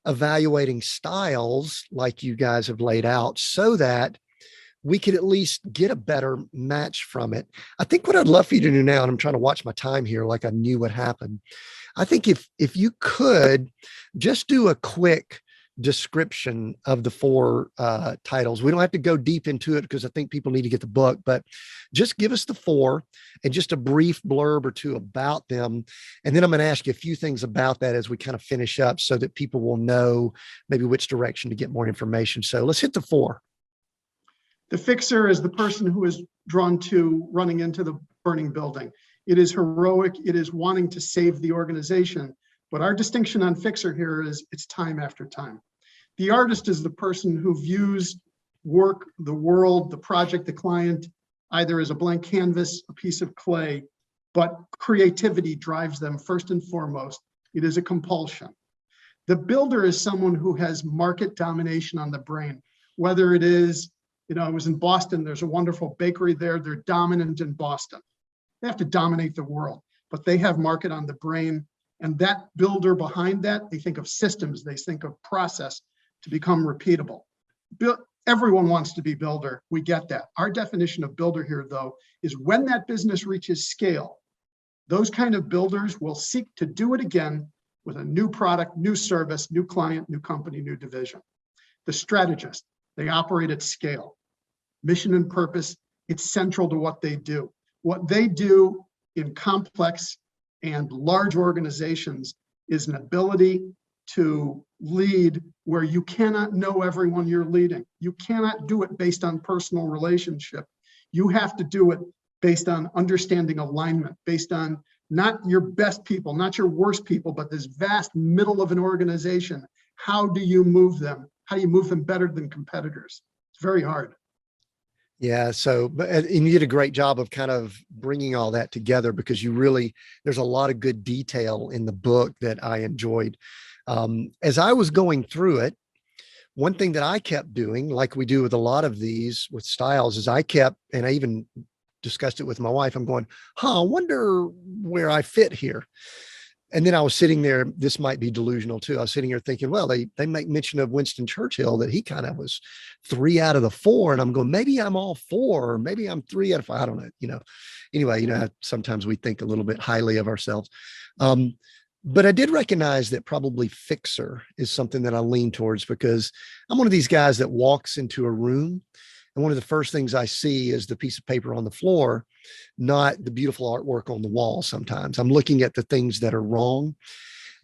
evaluating styles like you guys have laid out so that we could at least get a better match from it. I think what I'd love for you to do now, and I'm trying to watch my time here like I knew what happened. I think if you could just do a quick description of the four titles. We don't have to go deep into it because I think people need to get the book, but just give us the four and just a brief blurb or two about them. And then I'm going to ask you a few things about that as we kind of finish up so that people will know maybe which direction to get more information. So let's hit the four. The fixer is the person who is drawn to running into the burning building. It is heroic. It is wanting to save the organization. But our distinction on fixer here is it's time after time. The artist is the person who views work, the world, the project, the client, either as a blank canvas, a piece of clay, but creativity drives them first and foremost. It is a compulsion. The builder is someone who has market domination on the brain, whether it is, you know, I was in Boston, there's a wonderful bakery there, they're dominant in Boston. They have to dominate the world, but they have market on the brain. And that builder behind that, they think of systems, they think of process to become repeatable. Everyone wants to be builder, we get that. Our definition of builder here though, is when that business reaches scale, those kind of builders will seek to do it again with a new product, new service, new client, new company, new division. The strategist, they operate at scale. Mission and purpose, it's central to what they do. What they do in complex and large organizations is an ability to lead where you cannot know everyone you're leading. You cannot do it based on personal relationship. You have to do it based on understanding alignment, based on not your best people, not your worst people, but this vast middle of an organization. How do you move them? How do you move them better than competitors? It's very hard. Yeah. So, and you did a great job of kind of bringing all that together because you really, there's a lot of good detail in the book that I enjoyed. As I was going through it, one thing that I kept doing, like we do with a lot of these with styles, is I kept, and I even discussed it with my wife, I'm going, I wonder where I fit here. And then I was sitting there, this might be delusional too. I was sitting here thinking, well, they make mention of Winston Churchill that he kind of was 3 out of the 4. And I'm going, maybe I'm all 4, or maybe I'm 3 out of 5. I don't know, you know, anyway, you know, sometimes we think a little bit highly of ourselves. But I did recognize that probably fixer is something that I lean towards because I'm one of these guys that walks into a room and one of the first things I see is the piece of paper on the floor, not the beautiful artwork on the wall. Sometimes I'm looking at the things that are wrong,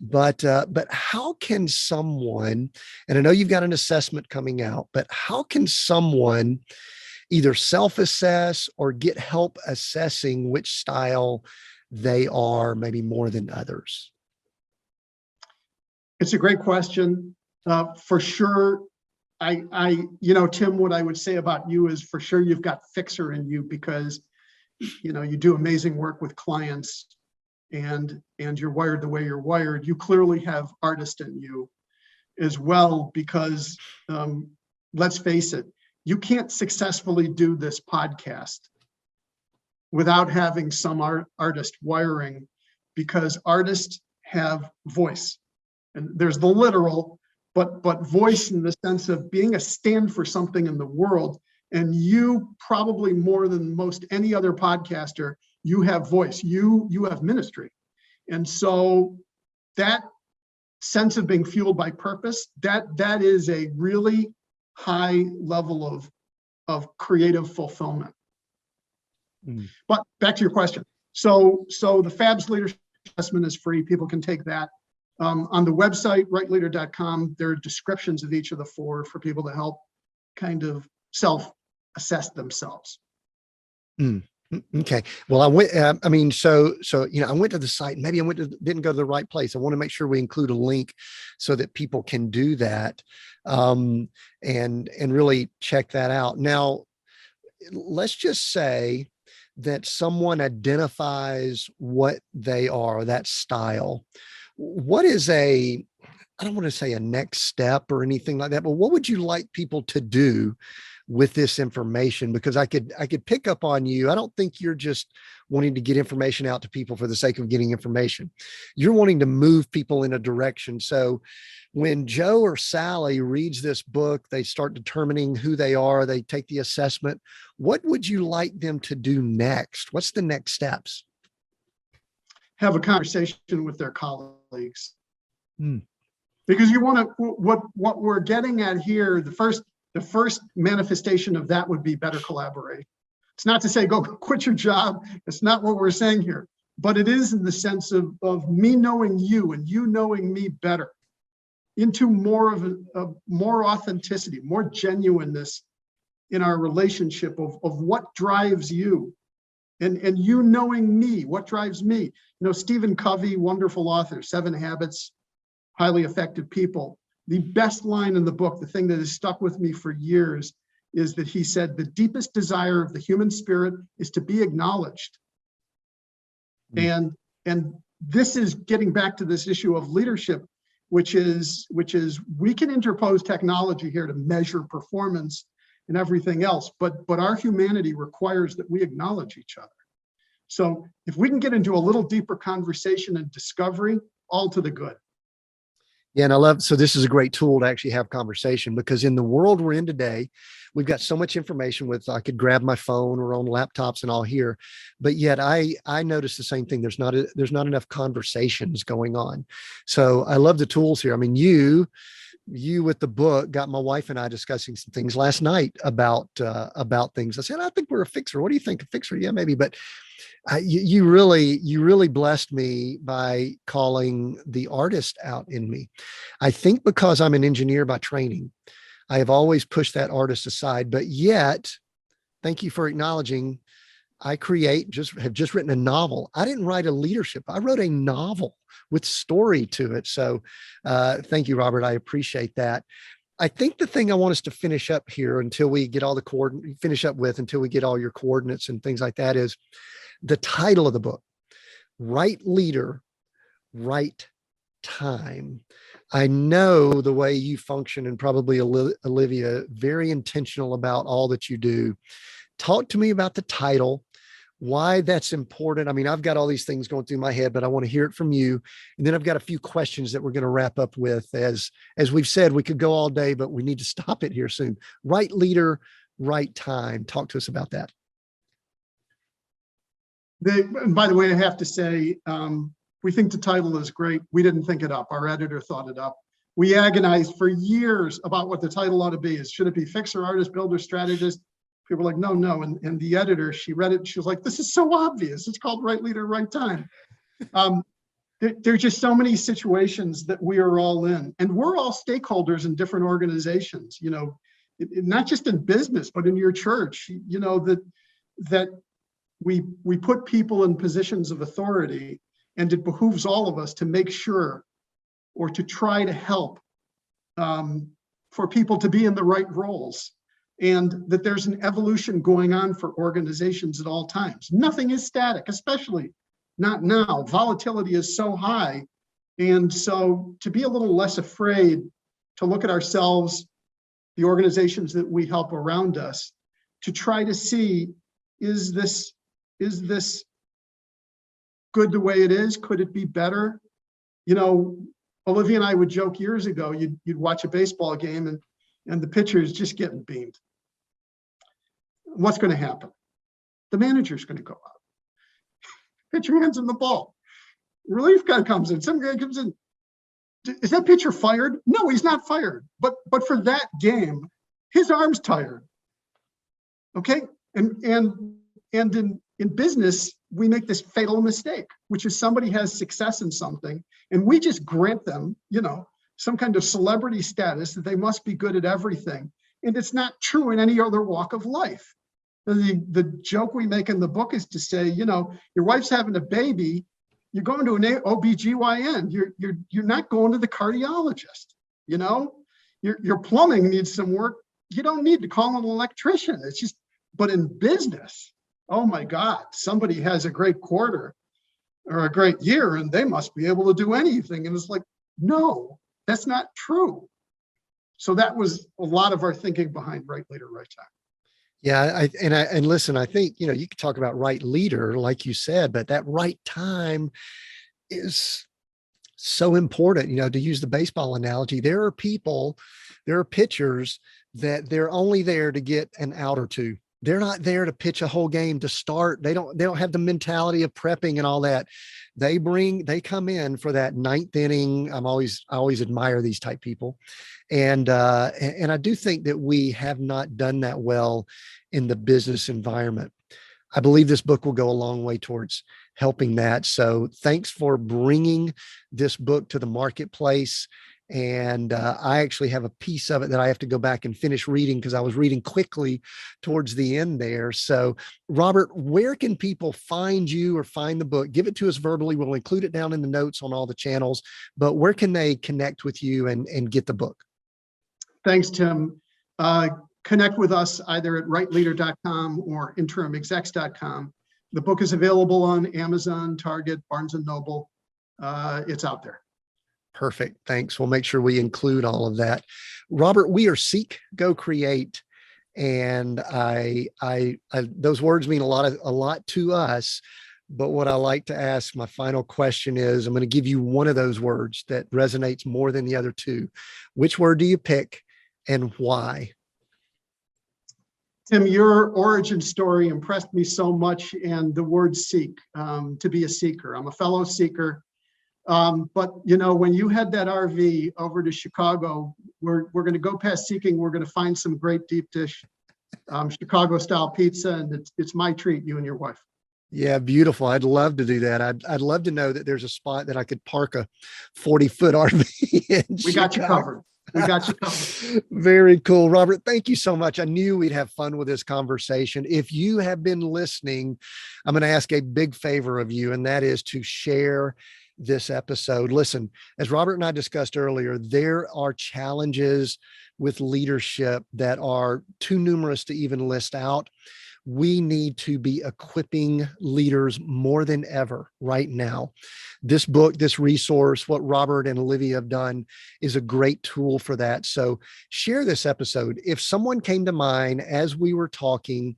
but how can someone, and I know you've got an assessment coming out, but how can someone either self-assess or get help assessing which style they are maybe more than others? It's a great question. For sure, Tim, what I would say about you is for sure you've got fixer in you because, you do amazing work with clients and you're wired the way you're wired. You clearly have artist in you as well because, let's face it, you can't successfully do this podcast without having some artist wiring, because artists have voice, and there's the literal, but voice in the sense of being a stand for something in the world. And you probably more than most any other podcaster, you have voice, you have ministry. And so that sense of being fueled by purpose, that is a really high level of creative fulfillment. But back to your question. So the FABS Leadership Assessment is free. People can take that. On the website, rightleader.com, there are descriptions of each of the four for people to help kind of self-assess themselves. Okay. Well, I went, I went to the site, maybe didn't go to the right place. I want to make sure we include a link so that people can do that, and really check that out. Now, let's just say that someone identifies what they are, that style. What is I don't want to say a next step or anything like that, but what would you like people to do with this information? Because I could pick up on you. I don't think you're just wanting to get information out to people for the sake of getting information. You're wanting to move people in a direction. So when Joe or Sally reads this book, they start determining who they are, they take the assessment. What would you like them to do next? What's the next steps? Have a conversation with their colleagues. Because you want to, what we're getting at here, the first manifestation of that would be better collaborate. It's not to say go quit your job. It's not what we're saying here, but it is in the sense of me knowing you and you knowing me better, into more of more authenticity, more genuineness in our relationship of what drives you, and you knowing me, what drives me. Stephen Covey, wonderful author, 7 Habits, Highly Effective People. The best line in the book, the thing that has stuck with me for years, is that he said, the deepest desire of the human spirit is to be acknowledged. And this is getting back to this issue of leadership, which is we can interpose technology here to measure performance and everything else, but our humanity requires that we acknowledge each other. So if we can get into a little deeper conversation and discovery, all to the good. Yeah. And so this is a great tool to actually have conversation, because in the world we're in today, we've got so much information I could grab my phone or on laptops and all here, but yet I notice the same thing. There's not enough conversations going on. So I love the tools here. I mean, you with the book got my wife and I discussing some things last night about things. I said, I think we're a fixer. What do you think? A fixer? Yeah, maybe. But you really blessed me by calling the artist out in me. I think because I'm an engineer by training, I have always pushed that artist aside, but yet, thank you for acknowledging, I have just written a novel. I didn't write a leadership. I wrote a novel with story to it. So thank you, Robert. I appreciate that. I think the thing I want us to finish up here until we get all until we get all your coordinates and things like that is the title of the book, Right Leader, Right Time. I know the way you function, and probably Olivia, very intentional about all that you do. Talk to me about the title, why that's important. I mean, I've got all these things going through my head, but I want to hear it from you. And then I've got a few questions that we're going to wrap up with. As we've said, we could go all day, but we need to stop it here soon. Right leader, right time. Talk to us about that. And by the way, I have to say, we think the title is great. We didn't think it up. Our editor thought it up. We agonized for years about what the title ought to be. Should it be fixer, artist, builder, strategist? People were like, no. And the editor, she read it. She was like, this is so obvious. It's called Right Leader, Right Time. There's just so many situations that we are all in. And we're all stakeholders in different organizations, not just in business, but in your church, that we put people in positions of authority, and it behooves all of us to make sure or to try to help for people to be in the right roles, and that there's an evolution going on for organizations at all times. Nothing is static, especially not now. Volatility is so high. And so to be a little less afraid to look at ourselves, the organizations that we help around us, to try to see, is this good the way it is? Could it be better? You know, Olivia and I would joke years ago, you'd watch a baseball game and the pitcher is just getting beamed. What's going to happen? The manager's going to go out. Pitcher hands him the ball. Relief guy comes in. Some guy comes in. Is that pitcher fired? No, he's not fired. But for that game, his arm's tired. Okay, and in business, we make this fatal mistake, which is somebody has success in something, and we just grant them, you know, some kind of celebrity status that they must be good at everything. And it's not true in any other walk of life. The joke we make in the book is to say, you know, your wife's having a baby, you're going to an OBGYN, you're not going to the cardiologist. You know, your plumbing needs some work, you don't need to call an electrician. It's just, but in business, oh my God, somebody has a great quarter or a great year and they must be able to do anything. And it's like, no, that's not true. So that was a lot of our thinking behind Right Leader, Right Time. Yeah. And listen, I think, you know, you could talk about right leader, like you said, but that right time is so important. You know, to use the baseball analogy, there are pitchers that they're only there to get an out or two. They're not there to pitch a whole game to start. They don't have the mentality of prepping and all that. They come in for that ninth inning. I always admire these type people. And I do think that we have not done that well in the business environment. I believe this book will go a long way towards helping that. So thanks for bringing this book to the marketplace. And I actually have a piece of it that I have to go back and finish reading because I was reading quickly towards the end there. So Robert, where can people find you or find the book? Give it to us verbally. We'll include it down in the notes on all the channels, but where can they connect with you and get the book? Thanks, Tim. Connect with us either at rightleader.com or InterimExecs.com. The book is available on Amazon, Target, Barnes & Noble. It's out there. Perfect. Thanks. We'll make sure we include all of that. Robert, we are Seek, Go, Create. And I those words mean a lot to us. But what I like to ask, my final question is, I'm going to give you one of those words that resonates more than the other two. Which word do you pick and why? Tim, your origin story impressed me so much, and the word seek, to be a seeker. I'm a fellow seeker. But you know, when you had that RV over to Chicago, we're going to go past seeking. We're going to find some great deep dish Chicago style pizza, and it's my treat, you and your wife. Yeah, beautiful. I'd love to do that. I'd love to know that there's a spot that I could park a 40-foot RV. We got you covered. We got you covered. Very cool, Robert. Thank you so much. I knew we'd have fun with this conversation. If you have been listening, I'm going to ask a big favor of you, and that is to share this episode. Listen, as Robert and I discussed earlier, there are challenges with leadership that are too numerous to even list out. We need to be equipping leaders more than ever right now. This book, this resource, what Robert and Olivia have done is a great tool for that. So share this episode. If someone came to mind as we were talking,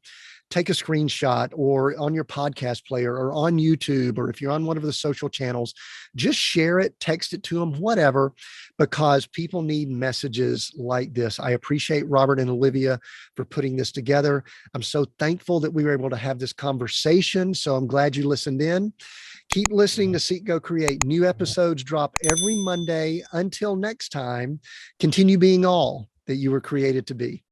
take a screenshot or on your podcast player or on YouTube, or if you're on one of the social channels, just share it, text it to them, whatever, because people need messages like this. I appreciate Robert and Olivia for putting this together. I'm so thankful that we were able to have this conversation. So I'm glad you listened in. Keep listening to Seek, Go, Create. New episodes drop every Monday. Until next time, continue being all that you were created to be.